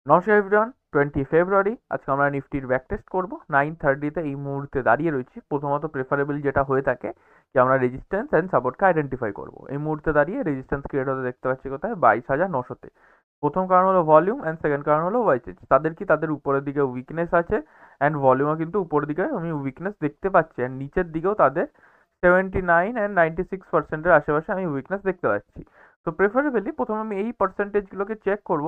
নমস্কার এভরিওয়ান, 20 ফেব্রুয়ারি আজকে আমরা নিফটির ব্যাক টেস্ট করবো 9:30-তে এই মুহূর্তে দাঁড়িয়ে রয়েছি। প্রথমত প্রেফারেবল যেটা হয়ে থাকে যে আমরা রেজিস্ট্যান্স অ্যান্ড সাপোর্টকে আইডেন্টিফাই করবো। এই মুহূর্তে দাঁড়িয়ে রেজিস্ট্যান্স ক্রিয়েট হতে দেখতে পাচ্ছি কোথায়, 22,900-তে। প্রথম কারণ হলো ভলিউম অ্যান্ড সেকেন্ড কারণ হলো ওয়াই চেঞ্জ। তাদের উপরের দিকে উইকনেস আছে অ্যান্ড ভলিউমও কিন্তু উপরের দিকে আমি উইকনেস দেখতে পাচ্ছি, অ্যান্ড নিচের দিকেও তাদের 79 and 96%-এর আশেপাশে আমি উইকনেস দেখতে পাচ্ছি। তো প্রেফারেবলি প্রথমে আমি এই পার্সেন্টেজগুলোকে চেক করব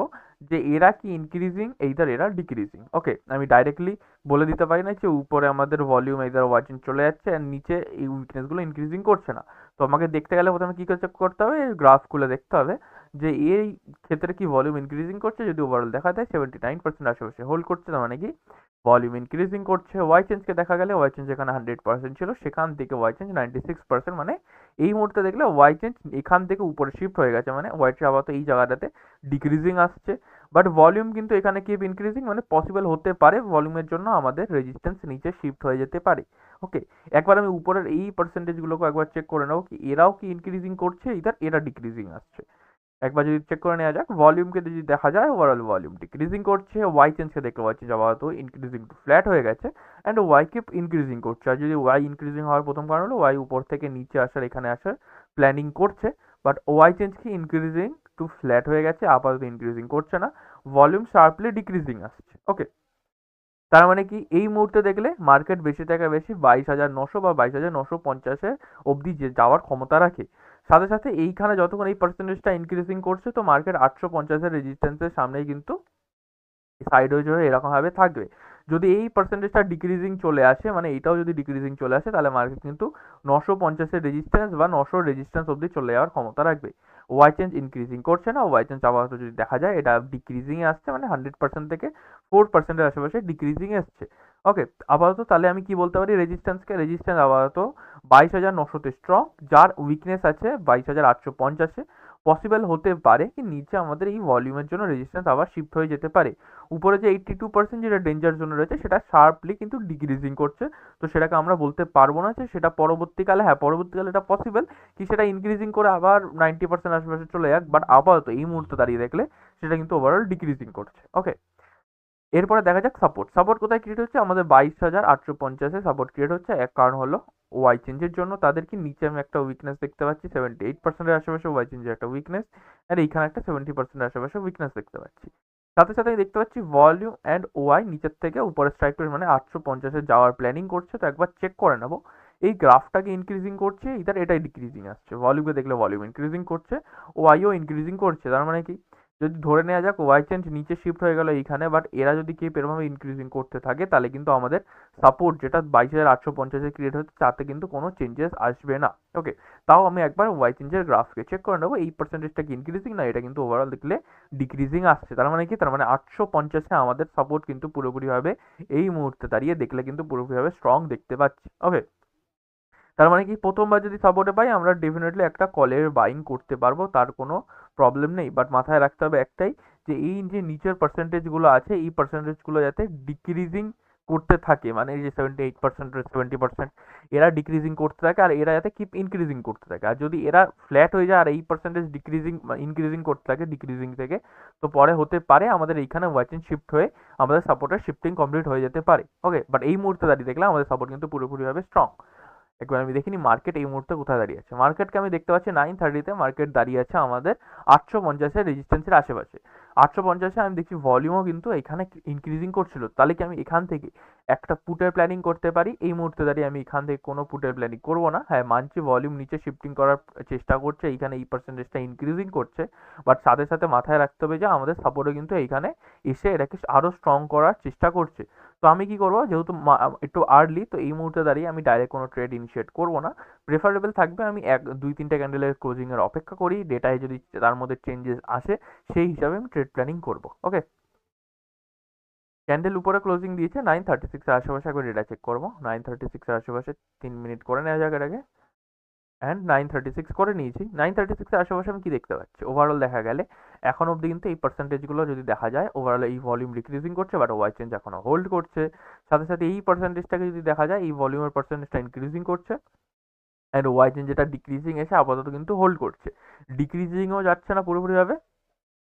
যে এরা কি ইনক্রিজিং এইদার এরা ডিক্রিজিং। ওকে, আমি ডাইরেক্টলি বলে দিতে পারি না যে উপরে আমাদের ভলিউম এইদার ওয়াচিং চলে যাচ্ছে অ্যান্ড নিচে এই উইকনেসগুলো ইনক্রিজিং করছে না। তো আমাকে দেখতে গেলে প্রথমে কী করে চেক করতে হবে, গ্রাফ খুলে দেখতে হবে যে এই ক্ষেত্রে কি ভলিউম ইনক্রিজিং করছে। যদি ওভারঅল দেখা যায় 79% আশেপাশে হোল্ড করছে, তার মানে কি ভলিউম ইনক্রিজিং করছে। ওয়াই চেঞ্জকে দেখা গেলে ওয়াই চেঞ্জ এখানে 100% ছিল, সেখান থেকে ওয়াই চেঞ্জ 96%, মানে এই মুহূর্তে দেখলে ওয়াই চেঞ্জ এখান থেকে উপরে শিফট হয়ে গেছে, মানে ওয়াই চেঞ্জ আপাতত এই জায়গাটাতে ডিক্রিজিং আসছে। বাট ভলিউম কিন্তু এখানে কিপ ইনক্রিজিং, মানে পসিবল হতে পারে ভলিউমের জন্য আমাদের রেজিস্ট্যান্স নিচে শিফট হয়ে যেতে পারে। ওকে, একবার আমি উপরের এই পার্সেন্টেজগুলোকে একবার চেক করে নেবো কি এরাও কি ইনক্রিজিং করছে, ইদার এরা ডিক্রিজিং আসছে। একবার যদি চেক করে নেওয়া যাক, ভলিউমকে যদি দেখা যায় ওভারঅল ভলিউম ডিক্রিজিং করছে। ওয়াই চেঞ্জকে দেখতে পাচ্ছি আপাতত ইনক্রিজিং টু ফ্ল্যাট হয়ে গেছে, অ্যান্ড ওয়াই কিপ ইনক্রিজিং করছে। আর যদি ওয়াই ইনক্রিজিং হওয়ার প্রথম কারণ হলো ওয়াই উপর থেকে নিচে আসার, এখানে আসার প্ল্যানিং করছে। বাট ওয়াই চেঞ্জ কি ইনক্রিজিং টু ফ্ল্যাট হয়ে গেছে, আপাতত ইনক্রিজিং করছে না, ভলিউম শার্পলি ডিক্রিজিং আসছে। ওকে, তার মানে কি এই মুহূর্তে দেখলে মার্কেট বেশি থেকে বেশি 22,900 বা 22,950 অবধি যে যাওয়ার ক্ষমতা রাখে। সাথে সাথে এইখানে যতক্ষণ এই পার্সেন্টেজটা ইনক্রিজিং করছে, তো মার্কেট 850-এর রেজিস্ট্যান্সের সামনেই কিন্তু সাইডওয়েজ হয়ে এরকমভাবে থাকবে। যদি এই পার্সেন্টেজটা ডিক্রিজিং চলে আসে, মানে এইটাও যদি ডিক্রিজিং চলে আসে, তাহলে মার্কেট কিন্তু 950-এর রেজিস্ট্যান্স বা 900 রেজিস্ট্যান্স অবধি চলে যাওয়ার ক্ষমতা রাখবে। ওয়াই চেঞ্জ ইনক্রিজিং করছে না, ওয়াই চেঞ্জ আপাতত যদি দেখা যায় এটা ডিক্রিজিংয়ে আসছে, মানে 100% থেকে 4%-এর আশেপাশে ডিক্রিজিং এসছে। ওকে, আপাতত তাহলে আমি কি বলতে পারি, রেজিস্ট্যান্স আপাতত 22,900-তে স্ট্রং, যার উইকনেস আছে 22,850-এ। পসিবল হতে পারে কি নিচে আমাদের এই ভলিউমের জন্য রেজিস্ট্যান্স আবার শিফট হয়ে যেতে পারে। উপরে যে 82% যেটা ডেঞ্জার জোন রয়েছে সেটা শার্পলি কিন্তু ডিক্রিজিং করছে। তো সেটাকে আমরা বলতে পারবো না যে সেটা পরবর্তীকালে, হ্যাঁ পরবর্তীকালে এটা পসিবল কি সেটা ইনক্রিজিং করে আবার 90% আশেপাশে চলে যাক, বাট আপাতত এই মুহূর্তে দাঁড়িয়ে দেখলে সেটা কিন্তু ওভারঅল ডিক্রিজিং করছে। ওকে, এরপরে দেখা যাক সাপোর্ট কোথায় ক্রিয়েট হচ্ছে। আমাদের 22,850-এ সাপোর্ট ক্রিয়েট হচ্ছে। এক কারণ হলো ওয়াই চেঞ্জের জন্য, তাদের কি নিচে আমি একটা উইকনেস দেখতে পাচ্ছি 78%-এর আশেপাশে ওয়াই চেঞ্জের একটা উইকনেস, আর এইখানে একটা 70%-এর আশেপাশে উইকনেস দেখতে পাচ্ছি। সাথে সাথে আমি দেখতে পাচ্ছি ভলিউম অ্যান্ড ওয়াই নিচের থেকে উপরে স্ট্রাইক প্রাইস মানে 850-এ যাওয়ার প্ল্যানিং করছে। তো একবার চেক করে নেবো এই গ্রাফটাকে ইনক্রিজিং করছে ইদার এটাই ডিক্রিজিং আসছে। ভলিউমকে দেখলে ভলিউম ইনক্রিজিং করছে, ওয়াইও ইনক্রিজিং করছে। তার মানে কি যদি ধরে নেওয়া যাক ওয়াই চেঞ্জ নিচে শিফট হয়ে গেল এইখানে, বাট এরা যদি কি এরভাবে ইনক্রিজিং করতে থাকে তাহলে কিন্তু আমাদের সাপোর্ট যেটা 22,850-এ ক্রিয়েট হচ্ছে তাতে কিন্তু কোনো চেঞ্জেস আসবে না। ওকে, তাও আমি একবার ওয়াই চেঞ্জের গ্রাফকে চেক করে নেবো এই পার্সেন্টেজটা কি ইনক্রিজিং না, এটা কিন্তু ওভারঅল দেখলে ডিক্রিজিং আসছে। তার মানে কি, তার মানে 850-এ আমাদের সাপোর্ট কিন্তু পুরোপুরিভাবে এই মুহূর্তে দাঁড়িয়ে দেখলে কিন্তু পুরোপুরিভাবে স্ট্রং দেখতে পাচ্ছি। ওকে, তার মানে কি প্রথমবার যদি সাপোর্টে পাই আমরা ডেফিনেটলি একটা কলের বাইং করতে পারবো, তার কোনো প্রবলেম নেই। বাট মাথায় রাখতে হবে একটাই, যে এই যে নিচের পার্সেন্টেজগুলো আছে এই পার্সেন্টেজগুলো যাতে ডিক্রিজিং করতে থাকে, মানে এই যে 78% 70% এরা ডিক্রিজিং করতে থাকে, আর এরা যাতে কিপ ইনক্রিজিং করতে থাকে। আর যদি এরা ফ্ল্যাট হয়ে যায় আর এই পার্সেন্টেজ ডিক্রিজিং ইনক্রিজিং করতে থাকে ডিক্রিজিং থেকে, তো পরে হতে পারে আমাদের এইখানে ওয়াচিং শিফট হয়ে আমাদের সাপোর্টের শিফটিং কমপ্লিট হয়ে যেতে পারে। ওকে, বাট এই মুহূর্তে দাঁড়িয়ে দেখলে আমাদের সাপোর্ট কিন্তু পুরোপুরিভাবে স্ট্রং। একবার আমি দেখিনি মার্কেট এই মুহূর্তে কোথায় দাঁড়িয়ে আছে। মার্কেটকে আমি দেখতে পাচ্ছি 9:30-তে মার্কেট দাঁড়িয়ে আছে আমাদের 850-এর রেজিস্ট্যান্সের আশেপাশে। 850-এ আমি দেখছি ভলিউমও কিন্তু এখানে ইনক্রিজিং করছিল। তাহলে কি আমি এখান থেকে একটা পুটের প্ল্যানিং করতে পারি? এই মুহূর্তে দাঁড়িয়ে আমি এখান থেকে কোনো পুটের প্ল্যানিং করবো না। হ্যাঁ মানছি ভলিউম নিচে শিফটিং করার চেষ্টা করছে, এইখানে এই পার্সেন্টেজটা ইনক্রিজিং করছে, বাট সাথে সাথে মাথায় রাখতে হবে যে আমাদের সাপোর্টও কিন্তু এইখানে এসে এটাকে আরও স্ট্রং করার চেষ্টা করছে। তো আমি কি করবো, যেহেতু একটু আর্লি, তো এই মুহূর্তে দাঁড়িয়ে আমি ডাইরেক্ট কোনো ট্রেড ইনিশিয়েট করবো না। প্রেফারেবল থাকবে আমি 2-3টে ক্যান্ডেলের ক্লোজিংয়ের অপেক্ষা করি, ডেটায় যদি তার মধ্যে চেঞ্জেস আসে সেই হিসাবে আমি ট্রেড প্ল্যানিং করবো। ওকে, ক্যান্ডেল উপরে ক্লোজিং দিয়েছে 9:36-এর আশেপাশে, একবার ডেটা চেক করবো। 9:36-এর আশেপাশে 3 মিনিট করে নেওয়া যাক এটাকে, অ্যান্ড 9:36 করে নিয়েছি। 9:36-এর আশেপাশে আমি কি দেখতে পাচ্ছি, ওভারঅল দেখা গেলে এখন অবধি কিন্তু এই পার্সেন্টেজগুলো যদি দেখা যায় ওভারঅল এই ভলিউম ডিক্রিজিং করছে, বাট ওয়াই চেঞ্জ এখনো হোল্ড করছে। সাথে সাথে এই পার্সেন্টেজটাকে যদি দেখা যায় এই ভলিউমের পার্সেন্টেজটা ইনক্রিজিং করছে, অ্যান্ড ওয়াই চেঞ্জ যেটা ডিক্রিজিং এসে আপাতত কিন্তু হোল্ড করছে, ডিক্রিজিংও যাচ্ছে না পুরোপুরিভাবে,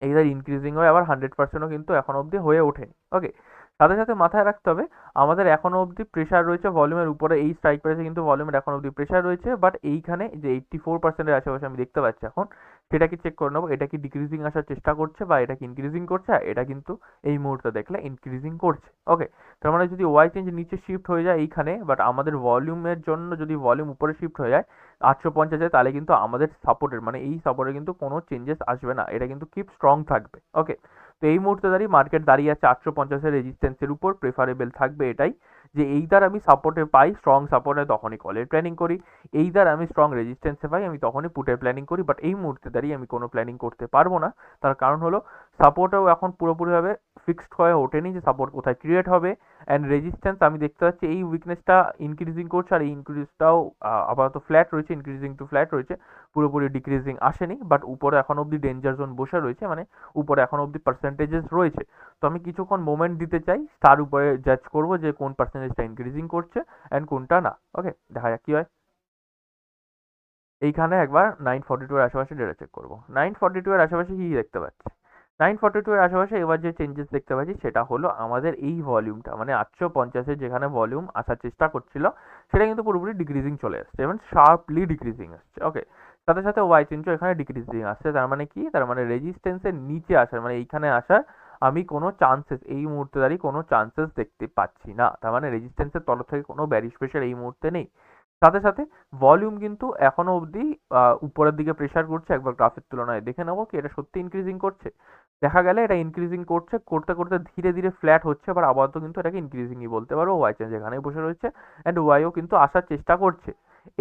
এইদার ইনক্রিজিং হয়ে আবার 100%ও কিন্তু এখন অবধি হয়ে ওঠেনি। ওকে, সাথে সাথে মাথায় রাখতে হবে আমাদের এখনো অবধি প্রেশার রয়েছে ভলিউমের উপরে, এই স্ট্রাইক প্রাইসে কিন্তু ভলিউমের এখন অবধি প্রেশার রয়েছে, বাট এইখানে যে 84%-এর আশেপাশে আমি দেখতে পাচ্ছি এখন, সেটা কি চেক করে নেবো এটা কি ডিক্রিজিং আসার চেষ্টা করছে বা এটা কি ইনক্রিজিং করছে। এটা কিন্তু এই মুহূর্তে দেখলে ইনক্রিজিং করছে। ওকে, তার মানে যদি ওয়াই চেঞ্জ নিচে শিফট হয়ে যায় এইখানে, বাট আমাদের ভলিউমের জন্য যদি ভলিউম উপরে শিফট হয়ে যায় 850, তাহলে কিন্তু আমাদের সাপোর্টের মানে এই সাপোর্টে কিন্তু কোনো চেঞ্জেস আসবে না, এটা কিন্তু কিপ স্ট্রং থাকবে। ওকে, তো এই মুহূর্তে দাঁড়িয়ে মার্কেট দাঁড়িয়ে আছে 850-এর রেজিস্ট্যান্সের উপর, প্রেফারেবল থাকবে এটাই যে এইদার আমি সাপোর্টে পাই, স্ট্রং সাপোর্টে তখনই কলের প্ল্যানিং করি, এইদার আমি স্ট্রং রেজিস্ট্যান্সে পাই আমি তখনই পুটের প্ল্যানিং করি। বাট এই মুহূর্তে দাঁড়িয়ে আমি কোনো প্ল্যানিং করতে পারবো না, তার কারণ হলো সাপোর্টেও এখন পুরোপুরিভাবে ফিক্সড হয়ে ওঠেনি যে সাপোর্ট কোথায় ক্রিয়েট হবে, অ্যান্ড রেজিস্ট্যান্স আমি দেখতে পাচ্ছি এই উইকনেসটা ইনক্রিজিং করছে, আর এই ইনক্রিজটাও আপাতত ফ্ল্যাট রয়েছে, ইনক্রিজিং টু ফ্ল্যাট রয়েছে, পুরোপুরি ডিক্রিজিং আসেনি। বাট উপরে এখন অবধি ডেঞ্জার জোন বসে রয়েছে, মানে উপরে এখন অবধি পার্সেন্টেজেস রয়েছে। তো আমি কিছুক্ষণ মোমেন্ট দিতে চাই, তার উপরে জাজ করবো যে কোন পার্সেন্টেজটা ইনক্রিজিং করছে অ্যান্ড কোনটা না। ওকে, দেখা যাক কি হয়। এইখানে একবার 942 এর আশেপাশে ডেটা চেক করবো। 942 এর আশেপাশে কি দেখতে পাচ্ছি, 942 এর আশেপাশে এবার যে চেঞ্জেস দেখতে পাচ্ছি সেটা হলো আমাদের এই ভলিউমটা, মানে 850-এর যেখানে ভলিউম আসার চেষ্টা করছিল সেটা কিন্তু পুরোপুরি ডিক্রিজিং চলে আসছে এবং শার্পলি ডিক্রিজিং আসছে। ওকে, সাথে সাথে ওয়াই চেঞ্জও এখানে ডিক্রিজিং আসছে, তার মানে কি, তার মানে রেজিস্ট্যান্সের নিচে আসার মানে এইখানে আসার আমি কোনো চান্সেস এই মুহূর্তে দাঁড়িয়ে কোনো চান্সেস দেখতে পাচ্ছি না, তার মানে রেজিস্ট্যান্সের তরফ থেকে কোনো ব্যারিশ প্রেশার এই মুহূর্তে নেই। সাথে সাথে ভলিউম কিন্তু এখনো অবধি উপরের দিকে প্রেশার করছে, একবার গ্রাফের তুলনায় দেখে নেবো কি এটা সত্যি ইনক্রিজিং করছে। দেখা গেলে এটা ইনক্রিজিং করছে, করতে করতে ধীরে ধীরে ফ্ল্যাট হচ্ছে, আবার আপাতত কিন্তু এটাকে ইনক্রিজিংই বলতে পারবো। ওয়াই চেঞ্জ এখানেই বসে রয়েছে অ্যান্ড ওয়াইও কিন্তু আসার চেষ্টা করছে,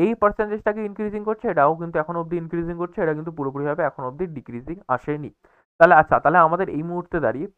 এই পার্সেন্টেজটাকে ইনক্রিজিং করছে, এটাও কিন্তু এখন অবধি ইনক্রিজিং করছে, এটা কিন্তু পুরোপুরিভাবে এখন অবধি ডিক্রিজিং আসেনি। তাহলে আচ্ছা, তাহলে আমাদের এই মুহূর্তে দাঁড়িয়ে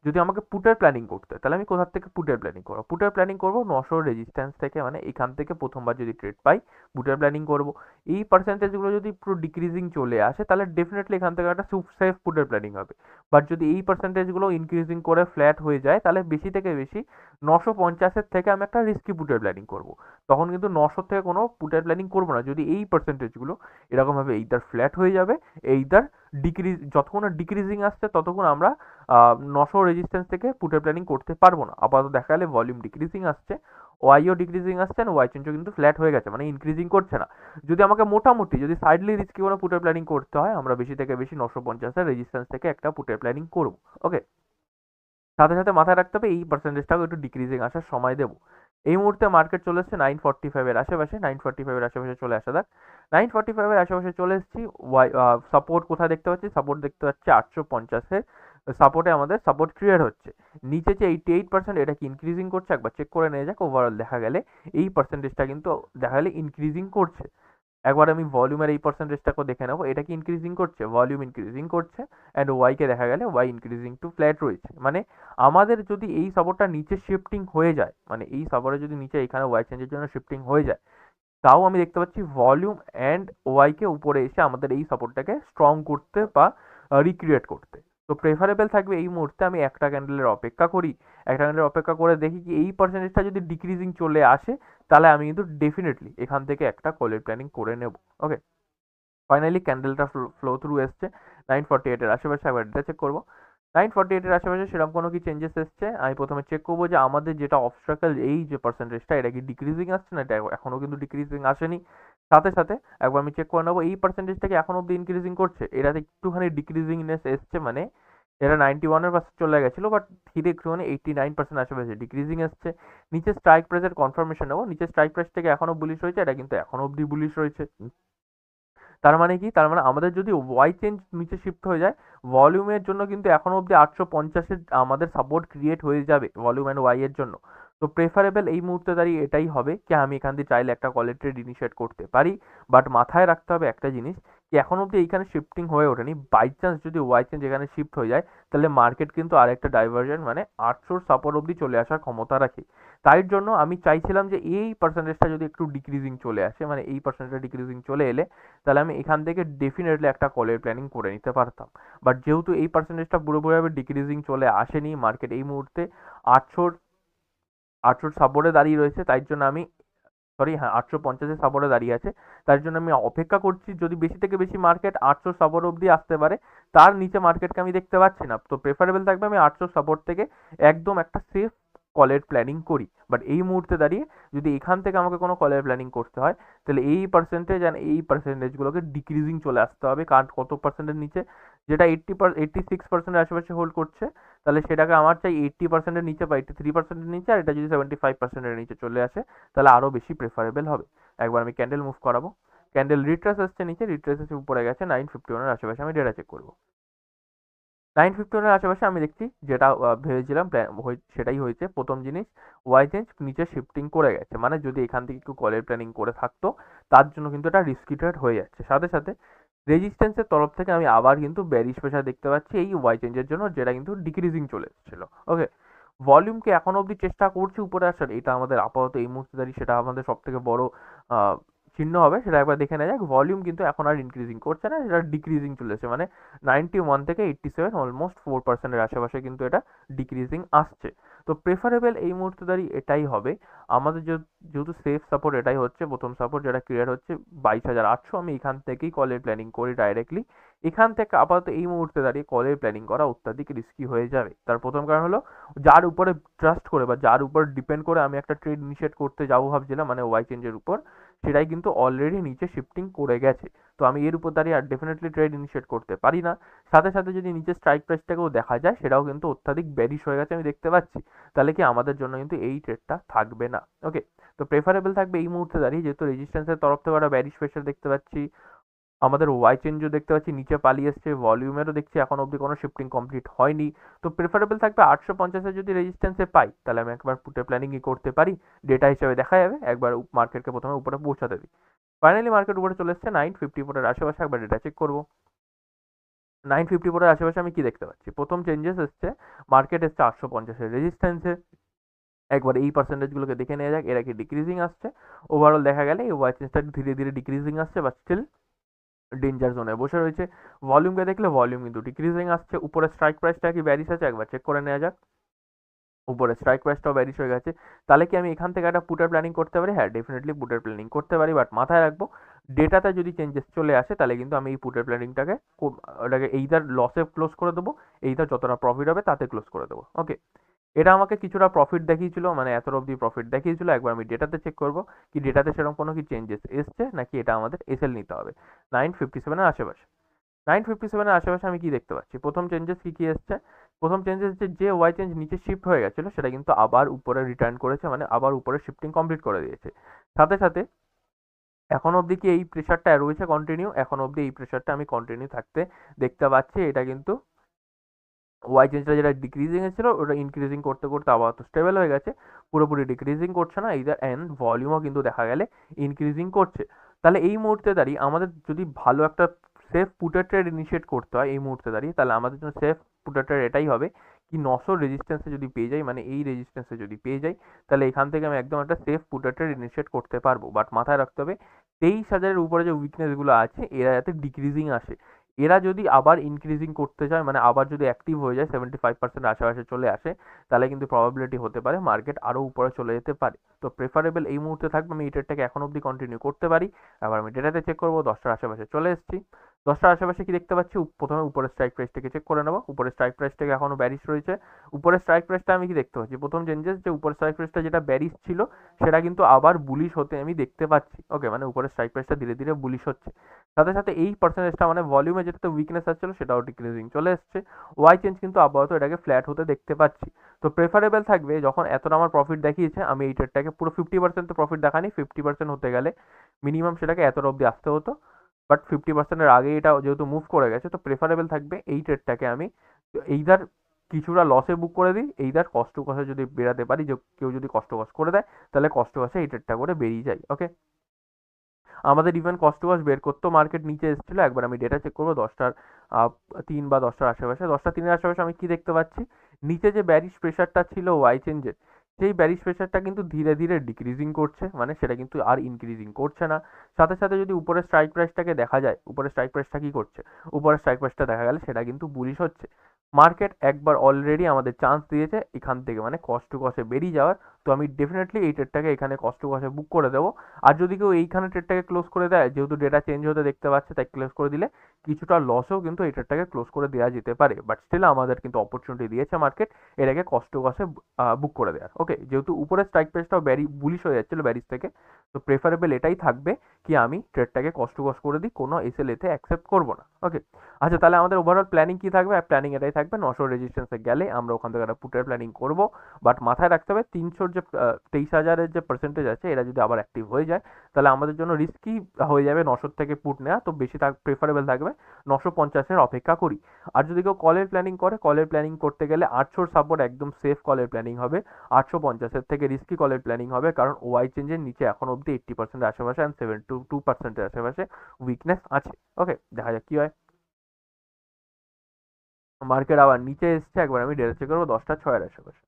যদি আমাকে পুটের প্ল্যানিং করতে হয় তাহলে আমি কোথা থেকে পুটের প্ল্যানিং করবো, পুটের প্ল্যানিং করবো 900 রেজিস্ট্যান্স থেকে, মানে এখান থেকে প্রথমবার যদি ট্রেড পাই পুটের প্ল্যানিং করবো। এই পার্সেন্টেজগুলো যদি পুরো ডিক্রিজিং চলে আসে তাহলে ডেফিনেটলি এখান থেকে একটা সেফ পুটের প্ল্যানিং হবে। বাট যদি এই পার্সেন্টেজগুলো ইনক্রিজিং করে ফ্ল্যাট হয়ে যায় তাহলে বেশি থেকে বেশি 950-এর থেকে আমি একটা রিস্কি পুটের প্ল্যানিং করবো। তখন কিন্তু 900 থেকে কোনো পুটের প্ল্যানিং করবো না যদি এই পার্সেন্টেজগুলো এরকমভাবে এইদার ফ্ল্যাট হয়ে যাবে, এইদার ডিক্রিজ, যতক্ষণ না ডিক্রিজিং আসছে ততক্ষণ আমরা 900 রেজিস্ট্যান্স থেকে পুটের প্ল্যানিং করতে পারবো না। আপাতত দেখা গেলে ভলিউম ডিক্রিজিং আসছে, ওয়াইও ডিক্রিজিং আসছে, আর ওয়াই চেঞ্জও কিন্তু ফ্ল্যাট হয়ে গেছে, মানে ইনক্রিজিং করছে না। যদি আমাকে মোটামুটি যদি সাইডলি রিস্কি কোনো পুটের প্ল্যানিং করতে হয় আমরা বেশি থেকে বেশি 950-এর রেজিস্ট্যান্স থেকে একটা পুটের প্ল্যানিং করবো। ওকে, সাথে সাথে মাথায় রাখতে হবে এই পার্সেন্টেজটাও একটু ডিক্রিজিং আসার সময় দেবো। এই মুহূর্তে মার্কেট চলে এসছে 945-এর আশেপাশে, 945-এর আশেপাশে চলে আসা যাক। 945-এর আশেপাশে চলে এসেছি, ওয়াই সাপোর্ট কোথায় দেখতে পাচ্ছি, সাপোর্ট দেখতে পাচ্ছি 850-এর সাপোর্টে আমাদের সাপোর্ট ক্রিয়েট হচ্ছে। নিচে যে 88% এটা কি ইনক্রিজিং করছে একবার চেক করে নিয়ে যাক। ওভারঅল দেখা গেলে এই পার্সেন্টেজটা কিন্তু দেখা গেলে ইনক্রিজিং করছে। একবার আমি ভলিউমের এই পার্সেন্টেজটাকেও দেখে নেবো, এটা কি ইনক্রিজিং করছে, ভলিউম ইনক্রিজিং করছে অ্যান্ড ওয়াইকে দেখা গেলে ওয়াই ইনক্রিজিং টু ফ্ল্যাট রয়েছে। মানে আমাদের যদি এই সাপোর্টটা নিচে শিফটিং হয়ে যায়, মানে এই সাপোর্টে যদি নিচে এখানে ওয়াই চেঞ্জের জন্য শিফটিং হয়ে যায়, তাও আমি দেখতে পাচ্ছি ভলিউম অ্যান্ড ওয়াইকে উপরে এসে আমাদের এই সাপোর্টটাকে স্ট্রং করতে বা রিক্রিয়েট করতে। তো প্রেফারেবল থাকবে এই মুহূর্তে আমি একটা ক্যান্ডেলের অপেক্ষা করি, একটা ক্যান্ডেলের অপেক্ষা করে দেখি কি এই পার্সেন্টেজটা যদি ডিক্রিজিং চলে আসে তাহলে আমি কিন্তু ডেফিনেটলি এখান থেকে একটা কলের প্ল্যানিং করে নেব। ওকে, ফাইনালি ক্যান্ডেলটা ফ্লো থ্রু এসছে 948-এর আশেপাশে, একবার এটা চেক করবো। 948-এর আশেপাশে সেরকম কোনো কি চেঞ্জেস এসছে আমি প্রথমে চেক করবো যে আমাদের যেটা অবস্ট্রাকল এই যে পার্সেন্টেজটা এটা কি ডিক্রিজিং আসছে না, এটা এখনও কিন্তু ডিক্রিজিং আসেনি। সাথে সাথে একবার আমি চেক করে নেবো এই পার্সেন্টেজটাকে এখন অব্দি ইনক্রিজিং করছে, এটাতে একটুখানি ডিক্রিজিংনেস এসছে, মানে এটা 91-এর পাশে চলে গেছিলো বাট ধীরে একটুখানি 89% আশেপাশে ডিক্রিজিং এসছে। নিচে স্ট্রাইক প্রাইসের কনফার্মেশন নেবো, নিচে স্ট্রাইক প্রাইস থেকে এখনও বুলিশ রয়েছে, এটা কিন্তু এখনও অব্দি বুলিশ রয়েছে। তার মানে কি, তার মানে আমাদের যদি ওয়াই চেঞ্জ নিচে শিফট হয়ে যায় ভলিউমের জন্য কিন্তু এখনো অবধি 850-এর আমাদের সাপোর্ট ক্রিয়েট হয়ে যাবে ভলিউম অ্যান্ড ওয়াই এর জন্য। তো প্রেফারেবল এই মুহূর্তে দাঁড়িয়ে এটাই হবে কি আমি এখান দিয়ে চাইলে একটা কলের ট্রেড ইনিশিয়েট করতে পারি, বাট মাথায় রাখতে হবে একটা জিনিস কি এখন অবধি এইখানে শিফটিং হয়ে ওঠেনি, বাই চান্স যদি ওয়াই চেঞ্জ এখানে শিফট হয়ে যায় তাহলে মার্কেট কিন্তু আরেকটা ডাইভার্জন মানে 800 সাপোর্ট অবধি চলে আসার ক্ষমতা রাখে। তাই জন্য আমি চাইছিলাম যে এই পার্সেন্টেজটা যদি একটু ডিক্রিজিং চলে আসে, মানে এই পার্সেন্টেজটা ডিক্রিজিং চলে এলে তাহলে আমি এখান থেকে ডেফিনেটলি একটা কলের প্ল্যানিং করে নিতে পারতাম। বাট যেহেতু এই পার্সেন্টেজটা পুরোপুরিভাবে ডিক্রিজিং চলে আসেনি, মার্কেট এই মুহূর্তে 800 সাপোর্টে দাঁড়িয়ে রয়েছে, তাই জন্য আমি সরি হ্যাঁ 850-এর সাপোর্টে দাঁড়িয়ে আছে। তার জন্য আমি অপেক্ষা করছি, যদি বেশি থেকে বেশি মার্কেট 800 সাপোর্ট অবধি আসতে পারে, তার নিচে মার্কেটকে আমি দেখতে পাচ্ছি না। তো প্রেফারেবল থাকবে আমি 800 সাপোর্ট থেকে একদম একটা সেফ কলের প্ল্যানিং করি। বাট এই মুহূর্তে দাঁড়িয়ে যদি এখান থেকে আমাকে কোনো কলের প্ল্যানিং করতে হয়, তাহলে এই পার্সেন্টেজ অ্যান্ড এই পার্সেন্টেজগুলোকে ডিক্রিজিং চলে আসতে হবে। কারণ কত পার্সেন্টের নিচে, যেটা 86% আশেপাশে হোল্ড করছে, তাহলে সেটাকে আমার চাই 80%-এর নিচে বা 83%-এর নিচে, আর এটা যদি 75%-এর নিচে চলে আসে তাহলে আরও বেশি প্রেফারেবল হবে। একবার আমি ক্যান্ডেল মুভ করাবো, ক্যান্ডেল রিট্রেস আসছে নিচে, রিট্রেস এসে উপরে গেছে 951-এর আশেপাশে, আমি ডেটা চেক করবো। 951-এর আশেপাশে আমি দেখছি যেটা ভেবেছিলাম সেটাই হয়েছে। প্রথম জিনিস, ওয়াই চেঞ্জ নিচে শিফটিং করে গেছে, মানে যদি এখান থেকে একটু কলের প্ল্যানিং করে থাকতো তার জন্য কিন্তু এটা রিস্কি ট্রেড হয়ে যাচ্ছে। সাথে সাথে রেজিস্ট্যান্সের তরফ থেকে আমি আবার কিন্তু বেয়ারিশ প্রেসার দেখতে পাচ্ছি এই ওয়াই চেঞ্জের জন্য, যেটা কিন্তু ডিক্রিজিং চলে এসেছিল। ওকে, ভলিউমকে এখন অবধি চেষ্টা করছি উপরে আসার, এটা আমাদের আপাতত এই মুহূর্তে দাঁড়িয়ে সেটা আমাদের সব থেকে বড় চিহ্ন হবে, সেটা একবার দেখে নেওয়া যাক। ভলিউম কিন্তু এখন আর ইনক্রিজিং করছে না, সেটা ডিক্রিজিং চলেছে, মানে 91 থেকে 87 অলমোস্ট 4%-এর আশেপাশে কিন্তু এটা ডিক্রিজিং আসছে। তো প্রেফারেবল এই মুহূর্তে দাঁড়িয়ে এটাই হবে আমাদের, যেহেতু সেফ সাপোর্ট এটাই হচ্ছে, প্রথম সাপোর্ট যেটা ক্লিয়ার হচ্ছে 22,800, আমি এখান থেকেই কলের প্ল্যানিং করি ডাইরেক্টলি। এখান থেকে আপাতত এই মুহূর্তে দাঁড়িয়ে কলের প্ল্যানিং করা অত্যাধিক রিস্কি হয়ে যাবে। তার প্রথম কারণ হলো, যার উপরে ট্রাস্ট করে বা যার উপর ডিপেন্ড করে আমি একটা ট্রেড ইনিশিয়েট করতে যাবো ভাবছিলাম, মানে ওয়াই চেঞ্জের উপর, সেটাই কিন্তু অলরেডি নিচে শিফটিং করে গেছে। তো আমি এর উপর দাঁড়িয়ে আর ডেফিনেটলি ট্রেড ইনিশিয়েট করতে পারি না। সাথে সাথে যদি নিচে স্ট্রাইক প্রাইসটাকেও দেখা যায়, সেটাও কিন্তু অত্যাধিক বেরিশ হয়ে গেছে আমি দেখতে পাচ্ছি, তাহলে কি আমাদের জন্য কিন্তু এই ট্রেডটা থাকবে না। ওকে, তো প্রেফারেবল থাকবে এই মুহূর্তে দাঁড়িয়ে, যেহেতু রেজিস্ট্যান্সের তরফ থেকে একটা বেরিশ প্রেশার দেখতে পাচ্ছি, আমাদের ওয়াই চেঞ্জও দেখতে পাচ্ছি নিচে পালিয়ে এসছে, ভলিউমেরও দেখছি এখন অবধি কোনো শিফটিং কমপ্লিট হয়নি। তো প্রেফারেবল থাকবে 850-এর যদি রেজিস্ট্যান্সে পাই, তাহলে আমি একবার পুটে প্ল্যানিংই করতে পারি, ডেটা হিসেবে দেখা যাবে। একবার মার্কেটকে প্রথমে উপরে পৌঁছাতে দিই। ফাইনালি মার্কেট উপরে চলে এসছে 954-এর আশেপাশে, একবার ডেটা চেক করবো। 954-এর আশেপাশে আমি কি দেখতে পাচ্ছি, প্রথম চেঞ্জেস এসছে, মার্কেট এসছে 850-এর রেজিস্ট্যান্সে। একবার এই পার্সেন্টেজগুলোকে দেখে নেওয়া যাক, এরা কি ডিক্রিজিং আসছে। ওভারঅল দেখা গেলে এই ওয়াই চেঞ্জটা ধীরে ধীরে ডিক্রিজিং আসছে, বাট স্টিল ডেঞ্জার জোনে বসে রয়েছে। ভলিউমকে দেখলে ভলিউম কিন্তু ডিক্রিজিং আসছে। উপরে স্ট্রাইক প্রাইসটা কি ব্যারিশ আছে, একবার চেক করে নেওয়া যাক। উপরে স্ট্রাইক প্রাইসটাও ব্যারিশ হয়ে গেছে। তাহলে কি আমি এখান থেকে একটা পুটের প্ল্যানিং করতে পারি? হ্যাঁ, ডেফিনেটলি পুটের প্ল্যানিং করতে পারি, বাট মাথায় রাখবো ডেটাতে যদি চেঞ্জেস চলে আসে, তাহলে কিন্তু আমি এই পুটের প্ল্যানিংটাকে ওটাকে এইদার লসে ক্লোজ করে দেবো, এইদার যতটা প্রফিট হবে তাতে ক্লোজ করে দেবো। ওকে, এটা আমাকে কিছুটা প্রফিট দেখিয়েছিল, মানে এত অবধি প্রফিট দেখিয়েছিল। একবার আমি ডেটাতে চেক করবো কি ডেটাতে সেরকম কোনো কি চেঞ্জেস এসছে, নাকি এটা আমাদের এসএল নিতে হবে 957-এর আশেপাশে। 957-এর আশেপাশে আমি কি দেখতে পাচ্ছি, প্রথম চেঞ্জেস কি কি এসছে। প্রথম চেঞ্জেস হচ্ছে যে ওয়াই চেঞ্জ নিচে শিফট হয়ে গেছিলো, সেটা কিন্তু আবার উপরে রিটার্ন করেছে, মানে আবার উপরে শিফটিং কমপ্লিট করে দিয়েছে। সাথে সাথে এখন অবধি কি এই প্রেশারটা রয়েছে কন্টিনিউ, এখন অবধি এই প্রেশারটা আমি কন্টিনিউ থাকতে দেখতে পাচ্ছি। এটা কিন্তু ওয়াই চেঞ্জটা যেটা ডিক্রিজিং ছিল, ওটা ইনক্রিজিং করতে করতে আবার তো স্টেবল হয়ে গেছে, পুরোপুরি ডিক্রিজিং করছে না ইদার, অ্যান্ড ভলিউমও কিন্তু দেখা গেলে ইনক্রিজিং করছে। তাহলে এই মুহূর্তে দাঁড়িয়ে আমাদের যদি ভালো একটা সেফ পুটার ট্রেড ইনিশিয়েট করতে হয় এই মুহূর্তে দাঁড়িয়ে, তাহলে আমাদের জন্য সেফ পুটার ট্রেড এটাই হবে কি 900 রেজিস্ট্যান্সে যদি পেয়ে যাই, মানে এই রেজিস্ট্যান্সে যদি পেয়ে যাই, তাহলে এখান থেকে আমি একদম একটা সেফ পুটার ট্রেড ইনিশিয়েট করতে পারবো। বাট মাথায় রাখতে হবে 23,000-এর উপরে যে উইকনেসগুলো আছে এরা যাতে ডিক্রিজিং আসে। এরা যদি আবার ইনক্রিজিং করতে চায়, মানে আবার যদি অ্যাক্টিভ হয়ে যায় 75% আশেপাশে চলে আসে, তাহলে কিন্তু প্রবাবিলিটি হতে পারে মার্কেট আরও উপরে চলে যেতে পারে। তো প্রেফারেবল এই মুহূর্তে থাকবে আমি এই ট্রেডটাকে এখন অবধি কন্টিনিউ করতে পারি। আবার আমি ডেটাতে চেক করবো, 10টার আশেপাশে চলে এসেছি। 10টার আশেপাশে কি দেখতে পাচ্ছি, প্রথমে উপরের স্ট্রাইক প্রাইসটাকে চেক করে নেবো। উপরের স্ট্রাইক প্রাইসটাকে এখনো ব্যারিশ রয়েছে। উপরের স্ট্রাইক প্রাইসটা আমি কি দেখতে পাচ্ছি, প্রথম চেঞ্জেস যে উপরের স্ট্রাইক প্রাইসটা যেটা ব্যারিশ ছিল, সেটা কিন্তু আবার বুলিশ হতে আমি দেখতে পাচ্ছি। ওকে, মানে উপরের স্ট্রাইক প্রাইসটা ধীরে ধীরে বুলিশ হচ্ছে। সাথে সাথে এই পার্সেন্টেজটা মানে ভলিউমে যেটাতে উইকনেস আসছিল সেটাও ডিক্রিজিং চলে এসছে। ওয়াই চেঞ্জ কিন্তু আপাতত এটাকে ফ্ল্যাট হতে দেখতে পাচ্ছি। তো প্রেফারেবল থাকবে যখন এতটা আমার প্রফিট দেখিয়েছে, আমি এই ট্রেডটাকে পুরো 50% তো প্রফিট দেখানি, 50% হতে গেলে মিনিমাম সেটাকে এতটা অবধি আসতে হতো, বাট 50%-এর আগে এটা যেহেতু মুভ করে গেছে, তো প্রেফারেবল থাকবে এই ট্রেডটাকে আমি এইদার কিছুটা লসে বুক করে দিই, এইদার কষ্ট কষে যদি বেরাতে পারি, যে কেউ যদি কষ্ট কষ করে দেয় তাহলে কষ্ট কষে এই ট্রেডটা করে বেরিয়ে যায়। ওকে, আমাদের ইভেন কস্ট ওয়াশ বের করতেও মার্কেট নিচে এসেছিলো। একবার আমি ডেটা চেক করবো 10টার 3 বা 10টার আশেপাশে। 10টা 3-এর আশেপাশে আমি কি দেখতে পাচ্ছি, নিচে যে ব্যারিশ প্রেশারটা ছিল ওয়াই চেঞ্জের, সেই ব্যারিশ প্রেশারটা কিন্তু ধীরে ধীরে ডিক্রিজিং করছে, মানে সেটা কিন্তু আর ইনক্রিজিং করছে না। সাথে সাথে যদি উপরের স্ট্রাইক প্রাইসটাকে দেখা যায়, উপরের স্ট্রাইক প্রাইসটা কি করছে, উপরের স্ট্রাইক প্রাইসটা দেখা গেলে সেটা কিন্তু বুলিশ হচ্ছে। মার্কেট একবার অলরেডি আমাদের চান্স দিয়েছে এখান থেকে, মানে কষ্ট কষে বেরিয়ে যাওয়ার। তো আমি ডেফিনেটলি এই ট্রেডটাকে এখানে কষ্ট কষে বুক করে দেবো। আর যদি কেউ এইখানে ট্রেডটাকে ক্লোজ করে দেয়, যেহেতু ডেটা চেঞ্জ হতে দেখতে পাচ্ছে তাই ক্লোজ করে দিলে কিছুটা লসও কিন্তু এই ট্রেডটাকে ক্লোজ করে দেওয়া যেতে পারে, বাট স্টিল আমাদের কিন্তু অপরচুনিটি দিয়েছে মার্কেট এটাকে কষ্ট কষে বুক করে দেওয়ার। ওকে, যেহেতু উপরে স্ট্রাইক প্রাইসটাও বুলিশ হয়ে যাচ্ছিল ব্যারিজ থেকে, তো প্রেফারেবল এটাই থাকবে কি আমি ট্রেডটাকে কষ্ট কষ্ট করে দিই, কোনো এসএল এতে অ্যাকসেপ্ট করবো না। ওকে, আচ্ছা তাহলে আমাদের ওভারঅল প্ল্যানিং কি থাকবে? প্ল্যানিং এটাই থাকবে, 900 রেজিস্ট্যান্সে গেলে আমরা ওখান থেকে একটা পুটের প্ল্যানিং করব, বাট মাথায় রাখতে হবে 300-র যে 23,000-এর যে পার্সেন্টেজ আছে এরা যদি আবার অ্যাক্টিভ হয়ে যায় তাহলে আমাদের জন্য রিস্কি হয়ে যাবে 900 থেকে পুট নেওয়া, তো বেশি প্রেফারেবল থাকবে 950-এর অপেক্ষা করি। আর যদি কেউ কলের প্ল্যানিং করে, কলের প্ল্যানিং করতে গেলে 800-র সাপোর্ট একদম সেফ কলের প্ল্যানিং হবে, 850-এর থেকে রিস্কি কলের প্ল্যানিং হবে, কারণ ওয়াই চেঞ্জের নিচে এখন অব্দি 80%-এর আশেপাশে অ্যান্ড 72%-এর আশেপাশে উইকনেস আছে। ওকে, দেখা যাক কি হয়। মার্কেট আবার নিচে এসছে, একবার আমি ডেটা চেক করবো 10টা 6-এর আশেপাশে,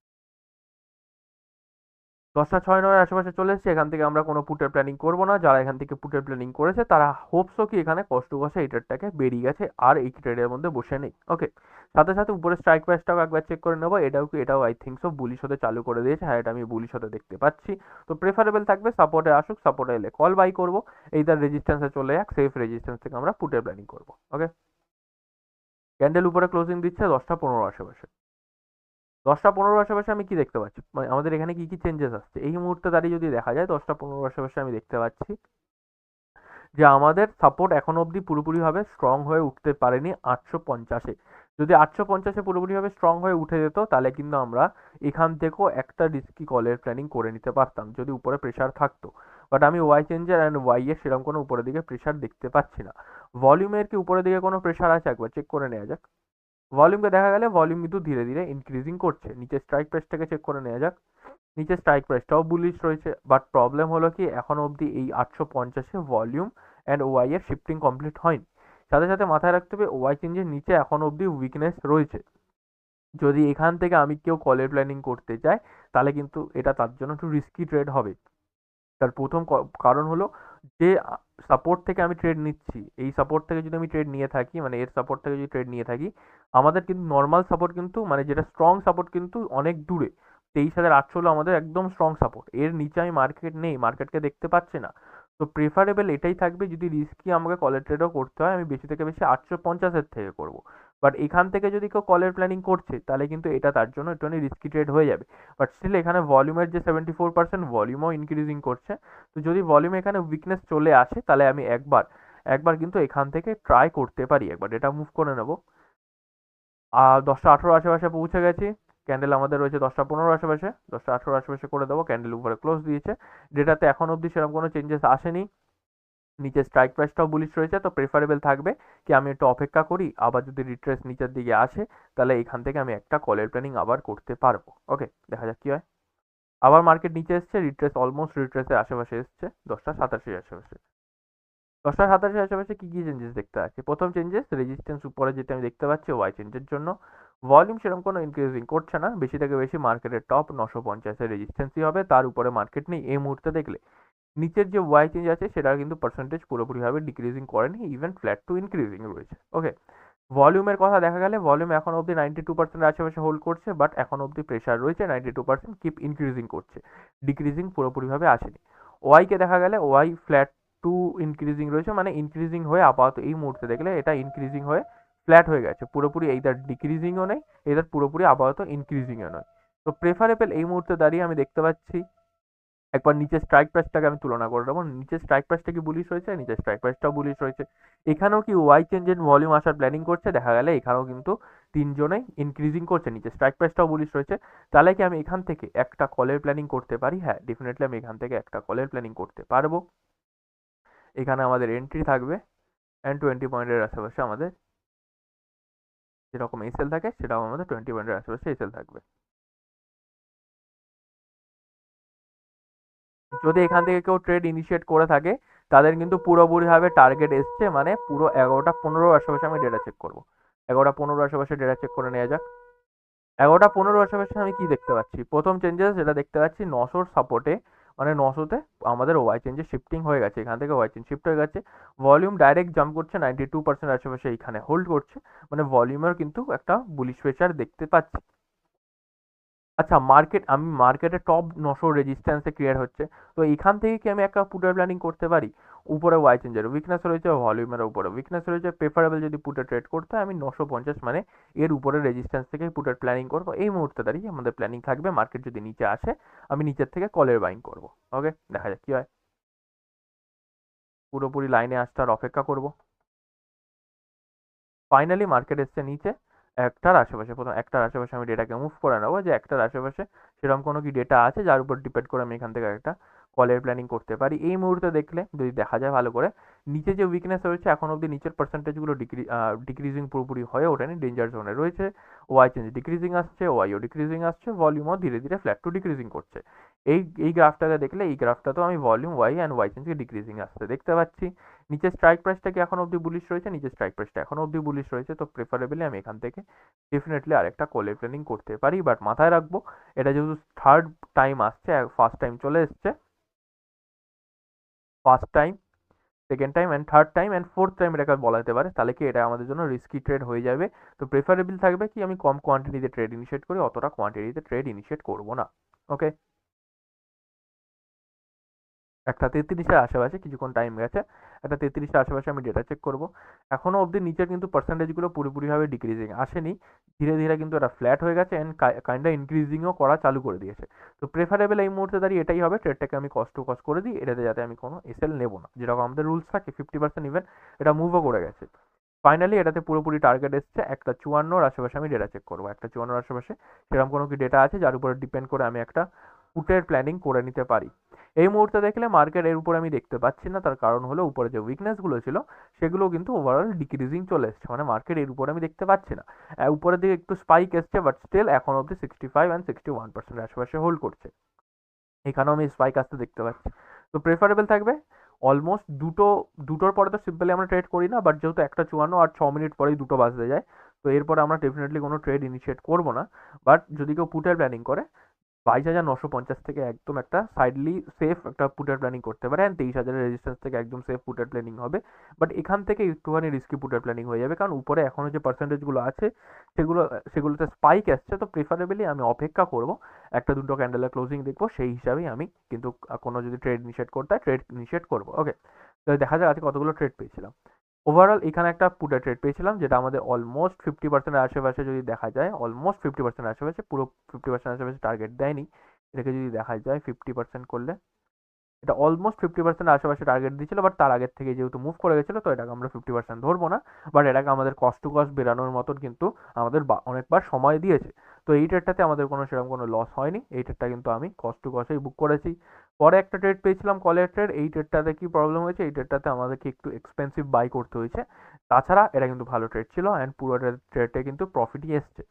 10টা 6-9-এর আশেপাশে চলে এসছে। এখান থেকে আমরা কোনো পুটের প্ল্যানিং করবো না, যারা এখান থেকে পুটের প্ল্যানিং করেছে তারা হোপসও কি এখানে কষ্ট কষে এই ট্রেডটাকে বেরিয়ে গেছে আর এই ট্রেডের মধ্যে বসে নেই। ওকে, সাথে সাথে উপরে স্ট্রাইক প্রাইসটাও একবার চেক করে নেবো, এটাও আই থিঙ্ক সো বুলিশ হতে চালু করে দিয়েছে, হ্যাঁ এটা আমি বুলিশ হতে দেখতে পাচ্ছি। তো প্রেফারেবল থাকবে সাপোর্টে আসুক, সাপোর্টে এলে কল বাই করবো, এইটার রেজিস্ট্যান্সে চলে যাক, সেফ রেজিস্ট্যান্স থেকে আমরা পুটের প্ল্যানিং করবো। ওকে, ক্যান্ডেল উপরে ক্লোজিং দিচ্ছে 10টা 15 আশেপাশে, 10টা 15 আশেপাশে আমি কি দেখতে পাচ্ছি, মানে আমাদের এখানে কি কি চেঞ্জেস আসছে এই মুহূর্তে দাঁড়িয়ে যদি দেখা যায় 10টা 15 আশেপাশে আমি দেখতে পাচ্ছি যে আমাদের সাপোর্ট এখনো অবধি পুরোপুরিভাবে স্ট্রং হয়ে উঠতে পারেনি 850-এ। যদি 850-এ পুরোপুরিভাবে স্ট্রং হয়ে উঠে যেত তাহলে কিন্তু আমরা এখান থেকেও একটা রিস্কি কলের প্ল্যানিং করে নিতে পারতাম যদি উপরে প্রেশার থাকতো, বাট আমি ওয়াই চেঞ্জার অ্যান্ড ওয়াই এর সেরকম কোনো উপরের দিকে প্রেশার দেখতে পাচ্ছি না। ভলিউমের কি উপরের দিকে কোনো প্রেশার আছে একবার চেক করে নেওয়া যাক। ভলিউমকে দেখা গেলে ভলিউম কিন্তু ধীরে ধীরে ইনক্রিজিং করছে, নিচে স্ট্রাইক প্রাইসটাকে চেক করে নেওয়া যাক, নিচে স্ট্রাইক প্রাইসটাও বুলিশ রয়েছে, বাট প্রবলেম হলো কি এখন অবধি এই 850-এ ভলিউম অ্যান্ড ওয়াই এর শিফটিং কমপ্লিট হয়নি। সাথে সাথে মাথায় রাখতে হবে ওয়াই চেঞ্জের নিচে এখন অবধি উইকনেস রয়েছে, যদি এখান থেকে আমি কেউ কলের প্ল্যানিং করতে চাই তাহলে কিন্তু এটা তার জন্য একটু রিস্কি ট্রেড হবে। তার প্রথম কারণ হলো যে সাপোর্ট থেকে আমি ট্রেড নিচ্ছি, এই সাপোর্ট থেকে যদি আমি ট্রেড নিয়ে থাকি, মানে এর সাপোর্ট থেকে যদি ট্রেড নিয়ে থাকি, আমাদের কিন্তু নর্মাল সাপোর্ট কিন্তু মানে যেটা স্ট্রং সাপোর্ট কিন্তু অনেক দূরে, 23,800 হলো আমাদের একদম স্ট্রং সাপোর্ট, এর নিচে আমি মার্কেট নেই, মার্কেটকে দেখতে পাচ্ছি না। তো প্রেফারেবল এটাই থাকবে যদি রিস্কি আমাকে কলের ট্রেডও করতে হয় আমি বেশি থেকে বেশি 850-এর থেকে করবো, বাট এখান থেকে যদি কেউ কলের প্ল্যানিং করছে তাহলে কিন্তু এটা তার জন্য একটুখানি রিস্কি ট্রেড হয়ে যাবে। বাট স্টিল এখানে ভলিউমের যে 74% ভলিউমও ইনক্রিজিং করছে, তো যদি ভলিউমে এখানে উইকনেস চলে আসে তাহলে আমি একবার একবার কিন্তু এখান থেকে ট্রাই করতে পারি, একবার ডেটা মুভ করে নেব। আর 10টা 18 আশেপাশে পৌঁছে গেছি, ক্যান্ডেল আমাদের রয়েছে 10টা 15 আশেপাশে, 10টা 18 আশেপাশে করে দেবো, ক্যান্ডেল উপরে ক্লোজ দিয়েছে, ডেটাতে এখন অবধি সেরকম কোনো চেঞ্জেস আসেনি, নিচে স্ট্রাইক প্রাইসটাও বুলিশ রয়েছে, তো প্রেফারেবল থাকবে কি আমি একটু অপেক্ষা করি, আবার যদি রিট্রেস নিচের দিকে আসে তাহলে এখান থেকে আমি একটা কলের প্ল্যানিং আবার করতে পারবো। ওকে, দেখা যাক কি হয়। আবার মার্কেট নিচে এসছে, রিট্রেস অলমোস্ট রিট্রেসের আশেপাশে এসছে, 10টা 87 আশেপাশে, 10টা 87 আশেপাশে কি কি চেঞ্জেস দেখতে পাচ্ছি? প্রথম চেঞ্জেস রেজিস্ট্যান্স উপরে যেটা আমি দেখতে পাচ্ছি ওয়াই চেঞ্জের জন্য ভলিউম সেরকম কোনো ইনক্রিজিং করছে না, বেশি থেকে বেশি মার্কেটের টপ 950-এর রেজিস্ট্যান্সই হবে, তার উপরে মার্কেট নেই এই মুহূর্তে দেখলে। নিচের যে ওয়াই চেঞ্জ আছে সেটার কিন্তু পার্সেন্টেজ পুরোপুরিভাবে ডিক্রিজিং করেনি, ইভেন ফ্ল্যাট টু ইনক্রিজিং রয়েছে। ওকে, ভলিউমের কথা দেখা গেলে ভলিউম এখন অবধি 92%-এর আশেপাশে হোল্ড করছে, বাট এখন অবধি প্রেশার রয়েছে, 92% কিপ ইনক্রিজিং করছে, ডিক্রিজিং পুরোপুরিভাবে আসেনি। ওয়াইকে দেখা গেলে ওয়াই ফ্ল্যাট টু ইনক্রিজিং রয়েছে, মানে ইনক্রিজিং হয়ে আপাতত এই মুহূর্তে দেখলে এটা ইনক্রিজিং হয়ে ফ্ল্যাট হয়ে গেছে, পুরোপুরি এইটার ডিক্রিজিংও নেই, এটার পুরোপুরি আপাতত ইনক্রিজিংও নয়। তো প্রেফারেবল এই মুহূর্তে দাঁড়িয়ে আমি দেখতে পাচ্ছি একবার নিচে স্ট্রাইক প্রাইসটাকে আমি তুলনা করে দেবো, নিচে স্ট্রাইক প্রাইসটা কি বুলিশ হয়েছে, নিচে স্ট্রাইক প্রাইসটাও বুলিশ হয়েছে, এখানেও কি ওয়াই চেঞ্জ এন্ড ভলিউম আসার প্ল্যানিং করছে, দেখা গেলে এখানেও কিন্তু তিনজনেই ইনক্রিজিং করছে, নিচে স্ট্রাইক প্রাইসটাও বুলিশ রয়েছে, তাহলে কি আমি এখান থেকে একটা কলের প্ল্যানিং করতে পারি? হ্যাঁ ডেফিনেটলি আমি এখান থেকে একটা কলের প্ল্যানিং করতে পারবো। এখানে আমাদের এন্ট্রি থাকবে অ্যান্ড 20 পয়েন্টের আশেপাশে আমাদের যেরকম এসএল থাকে সেটাও আমাদের 20 পয়েন্টের আশেপাশে এসএল থাকবে। যদি এখান থেকে কেউ ট্রেড ইনিশিয়েট করে থাকে তাদের কিন্তু পুরোপুরিভাবে টার্গেট এসছে, মানে পুরো 11টা 15 আশেপাশে আমি ডেটা চেক করবো, 11টা 15 আশেপাশে ডেটা চেক করে নেওয়া যাক। 11টা 15 আশেপাশে আমি কি দেখতে পাচ্ছি? প্রথম চেঞ্জেস যেটা দেখতে পাচ্ছি 900 সাপোর্টে, মানে 900-তে আমাদের ওয়াই চেঞ্জে শিফটিং হয়ে গেছে, এখান থেকে ওয়াই চেঞ্জ শিফট হয়ে গেছে, ভলিউম ডাইরেক্ট জাম্প করছে 92% আশেপাশে এইখানে হোল্ড করছে, মানে ভলিউমের কিন্তু একটা বুলিশ প্রেশার দেখতে পাচ্ছি। আচ্ছা, আমি মার্কেটে টপ 900 রেজিস্ট্যান্সে ক্রিয়েট হচ্ছে, তো এখান থেকে কি আমি একটা পুটের প্ল্যানিং করতে পারি? উপরে ওয়াই চেঞ্জের উইকনেস রয়েছে, ভলিউমের উপরে উইকনেস রয়েছে, প্রেফারেবল যদি পুটে ট্রেড করতে হয় আমি 950 মানে এর উপরে রেজিস্ট্যান্স থেকে পুটের প্ল্যানিং করবো। এই মুহূর্তে দাঁড়িয়ে আমাদের প্ল্যানিং থাকবে মার্কেট যদি নিচে আসে আমি নিচের থেকে কলের বাইং করবো। ওকে, দেখা যাক কি হয়। পুরোপুরি লাইনে আসতে আর অপেক্ষা করবো। ফাইনালি মার্কেট এসছে নিচে একটার আশেপাশে। প্রথম একটার আশেপাশে আমি ডেটাকে মুভ করে নেবো, যে একটার আশেপাশে সেরকম কোনো কি ডেটা আছে যার উপর ডিপেন্ড করে আমি এখান থেকে একটা কলের প্ল্যানিং করতে পারি। এই মুহূর্তে দেখলে যদি দেখা যায় ভালো করে, নিচে যে উইকনেস রয়েছে এখন অব্দি নিচের পার্সেন্টেজগুলো ডিক্রিজিং পুরোপুরি হয়ে ওঠেনি, ডেঞ্জার জোনে রয়েছে। ওয়াই চেঞ্জ ডিক্রিজিং আসছে, ওয়াইও ডিক্রিজিং আসছে, ভলিউমও ধীরে ধীরে ফ্ল্যাট টু ডিক্রিজিং করছে। এই এই গ্রাফটাকে দেখলে এই গ্রাফটাতেও আমি ভলিউম ওয়াই অ্যান্ড ওয়াই চেঞ্জকে ডিক্রিজিং আসতে দেখতে পাচ্ছি। নিচের স্ট্রাইক প্রাইসটা কি এখন অব্দি বুলিশ রয়েছে? নিচের স্ট্রাইক প্রাইসটা এখন অব্দি বুলিশ রয়েছে, তো প্রেফারেবলি আমি এখান থেকে ডেফিনেটলি আরেকটা কলের প্ল্যানিং করতে পারি। বাট মাথায় রাখবো এটা যেহেতু থার্ড টাইম আসছে, ফার্স্ট টাইম চলে এসছে, first time, second time and third time and fourth time এটাকে বলা যেতে পারে, তাহলে কি এটা আমাদের জন্য রিস্কি ট্রেড হয়ে যাবে। তো প্রেফারেবল থাকবে কি আমি কম কোয়ান্টিটিতে ট্রেড ইনিশিয়েট করি, অতটা কোয়ান্টিটিতে ট্রেড ইনিশিয়েট করবো না। ওকে, একটা 33-এর আশেপাশে কিছুক্ষণ টাইম গেছে, একটা 33-এর আশেপাশে আমি ডেটা চেক করব। এখনও অবধি নিচের কিন্তু পার্সেন্টেজগুলো পুরোপুরিভাবে ডিক্রিজিং আসেনি, ধীরে ধীরে কিন্তু এটা ফ্ল্যাট হয়ে গেছে অ্যান্ড কাইন্ডা ইনক্রিজিংও করা চালু করে দিয়েছে। তো প্রেফারেবল এই মুহূর্তে দাঁড়িয়ে এটাই হবে, ট্রেডটাকে আমি কস্ট টু কস্ট করে দিই, এটাতে যাতে আমি কোনো এসএল নেবো না, যেরকম আমাদের রুলস থাকে 50% ইভেন এটা মুভও করে গেছে। ফাইনালি এটাতে পুরোপুরি টার্গেট এসছে, একটা 54-র আশেপাশে আমি ডেটা চেক করবো, একটা 54-র আশেপাশে সেরকম কোনো কি ডেটা আছে যার উপরে ডিপেন্ড করে আমি একটা পুটের প্ল্যানিং করে নিতে পারি। এই মুহূর্তে দেখলে মার্কেট এর উপরে আমি দেখতে পাচ্ছি না, তার কারণ হলো উপরে যে উইকনেসগুলো ছিল সেগুলো কিন্তু ওভারঅল ডিক্রিজিং চলে এসছে, মানে মার্কেট এর উপরে আমি দেখতে পাচ্ছি না। উপরের দিকে একটু স্পাইক এসছে, বাট স্টিল এখন অব্দি 65 অ্যান্ড 61% আশেপাশে হোল্ড করছে। এখানেও আমি স্পাইক আসতে দেখতে পাচ্ছি। তো প্রেফারেবল থাকবে অলমোস্ট দুটোর পরে তো সিম্পলি আমরা ট্রেড করি না, বাট যেহেতু 1:54 আর 6 মিনিট পরেই দুটো বাজতে যায়, তো এরপরে আমরা ডেফিনেটলি কোনো ট্রেড ইনিশিয়েট করবো না। বাট যদি কেউ পুটের প্ল্যানিং করে 22,950 থেকে একদম একটা সাইডলি সেফ একটা পুটের প্ল্যানিং করতে পারে, অ্যান্ড 23,000-এর রেজিস্ট্যান্স থেকে একদম সেফ পুটের প্ল্যানিং হবে। বাট এখান থেকে একটুখানি রিস্কি পুটের প্ল্যানিং হয়ে যাবে, কারণ উপরে এখনও যে পার্সেন্টেজগুলো আছে সেগুলো সেগুলোতে স্পাইক আসছে। তো প্রিফারেবলি আমি অপেক্ষা করব, একটা দুটো ক্যান্ডেলের ক্লোজিং দেখবো, সেই হিসাবেই আমি কিন্তু কোনো যদি ট্রেড ইনিশিয়েট করতে হয় ট্রেড ইনিশিয়েট করবো। ওকে, তো দেখা যাক আজকে কতগুলো ট্রেড পেয়েছিলাম। ওভারঅল এখানে একটা পুটের ট্রেড পেয়েছিলাম, যেটা আমাদের অলমোস্ট 50%-এর আশেপাশে যদি দেখা যায়, অলমোস্ট 50% আশেপাশে, পুরো 50% আশেপাশে টার্গেট দেয়নি। এটাকে যদি দেখা যায় 50% করলে এটা অলমোস্ট 50% আশেপাশে টার্গেট দিয়েছিল, বাট তার আগের থেকে যেহেতু মুভ করে গেছিলো তো এটাকে আমরা 50% ধরবো না। বাট এটাকে আমাদের কস্ট টু কস্ট বেরানোর মতন কিন্তু আমাদের অনেকবার সময় দিয়েছে। তো এই ট্রেডটাতে আমাদের কোনো সেরকম কোনো লস হয়নি, এই ট্রেডটা কিন্তু আমি কস্ট টু কস্টেই বুক করেছি। পরে একটা ট্রেড পেয়েছিলাম কলের ট্রেড, এই ট্রেডটাতে কি প্রবলেম হয়েছে, এই ট্রেডটাতে আমাদেরকে একটু এক্সপেন্সিভ বাই করতে হয়েছে। তাছাড়া এটা কিন্তু ভালো ট্রেড ছিল অ্যান্ড পুরো ট্রেডে কিন্তু প্রফিটই এসছে।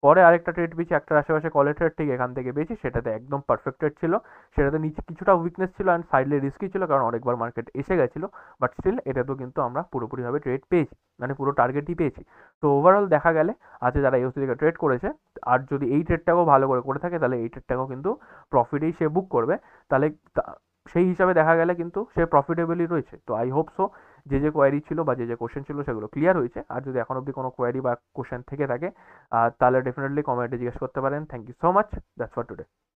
পরে আরেকটা ট্রেড পেয়েছি একটার আশেপাশে কলের ট্রেড, ঠিক এখান থেকে পেয়েছি, সেটাতে একদম পারফেক্ট ট্রেড ছিল। সেটাতে নিচে কিছুটা উইকনেস ছিল অ্যান্ড সাইডলে রিস্কি ছিল, কারণ অনেকবার মার্কেট এসে গেছিলো। বাট স্টিল এটাতেও কিন্তু আমরা পুরোপুরিভাবে ট্রেড পেয়েছি, মানে পুরো টার্গেটই পেয়েছি। তো ওভারঅল দেখা গেলে আজকে যারা ইউএসডি থেকে ট্রেড করেছে, আর যদি এই ট্রেডটাকেও ভালো করে থাকে তাহলে এই ট্রেডটাকেও কিন্তু প্রফিটেই সে বুক করবে। তাহলে সেই হিসাবে দেখা গেলে কিন্তু সে প্রফিটেবলই রয়েছে। তো আই হোপ সো যে কোয়ারি ছিল বা যে কোশ্চেন ছিল সেগুলো ক্লিয়ার হয়েছে। আর যদি এখন অবধি কোনো কোয়ারি বা কোশ্চেন থেকে থাকে তাহলে ডেফিনেটলি কমেন্টে জিজ্ঞেস করতে পারেন। Thank you so much, that's for today.